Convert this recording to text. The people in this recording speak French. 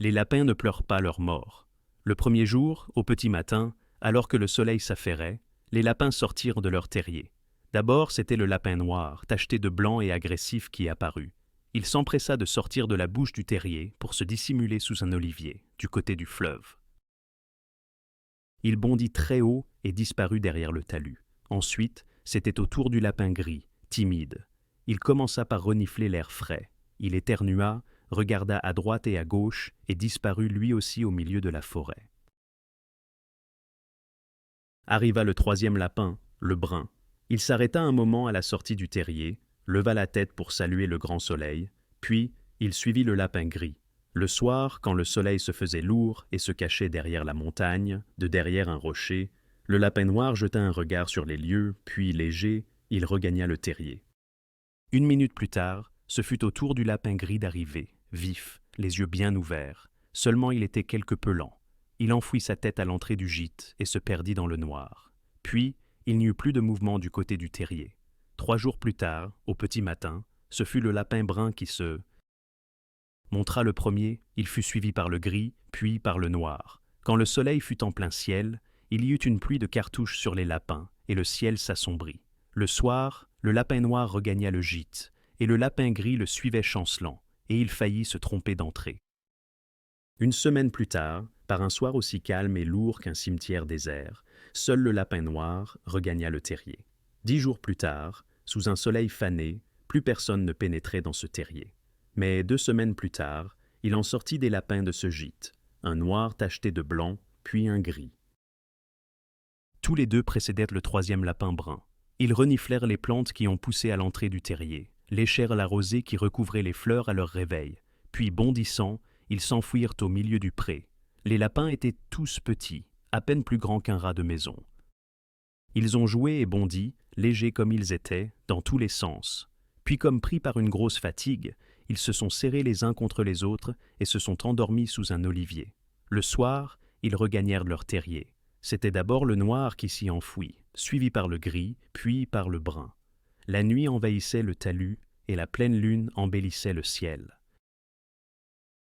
Les lapins ne pleurent pas leur mort. Le premier jour, au petit matin, alors que le soleil s'affairait, les lapins sortirent de leur terrier. D'abord, c'était le lapin noir, tacheté de blanc et agressif, qui apparut. Il s'empressa de sortir de la bouche du terrier pour se dissimuler sous un olivier, du côté du fleuve. Il bondit très haut et disparut derrière le talus. Ensuite, c'était au tour du lapin gris, timide. Il commença par renifler l'air frais. Il éternua, regarda à droite et à gauche et disparut lui aussi au milieu de la forêt. Arriva le troisième lapin, le brun. Il s'arrêta un moment à la sortie du terrier, leva la tête pour saluer le grand soleil, puis il suivit le lapin gris. Le soir, quand le soleil se faisait lourd et se cachait derrière la montagne, de derrière un rocher, le lapin noir jeta un regard sur les lieux, puis léger, il regagna le terrier. 1 minute plus tard, ce fut au tour du lapin gris d'arriver, vif, les yeux bien ouverts. Seulement il était quelque peu lent. Il enfouit sa tête à l'entrée du gîte et se perdit dans le noir. Puis, il n'y eut plus de mouvement du côté du terrier. 3 jours plus tard, au petit matin, ce fut le lapin brun qui se montra le premier, il fut suivi par le gris, puis par le noir. Quand le soleil fut en plein ciel, il y eut une pluie de cartouches sur les lapins, et le ciel s'assombrit. Le soir, le lapin noir regagna le gîte, et le lapin gris le suivait chancelant, et il faillit se tromper d'entrée. 1 semaine plus tard, par un soir aussi calme et lourd qu'un cimetière désert, seul le lapin noir regagna le terrier. 10 jours plus tard, sous un soleil fané, plus personne ne pénétrait dans ce terrier. Mais 2 semaines plus tard, il en sortit des lapins de ce gîte, un noir tacheté de blanc, puis un gris. Tous les deux précédèrent le troisième lapin brun. Ils reniflèrent les plantes qui ont poussé à l'entrée du terrier, léchèrent la rosée qui recouvrait les fleurs à leur réveil, puis bondissant, ils s'enfuirent au milieu du pré. Les lapins étaient tous petits, à peine plus grands qu'un rat de maison. Ils ont joué et bondi, légers comme ils étaient, dans tous les sens. Puis comme pris par une grosse fatigue, ils se sont serrés les uns contre les autres et se sont endormis sous un olivier. Le soir, ils regagnèrent leur terrier. C'était d'abord le noir qui s'y enfouit, suivi par le gris, puis par le brun. La nuit envahissait le talus et la pleine lune embellissait le ciel.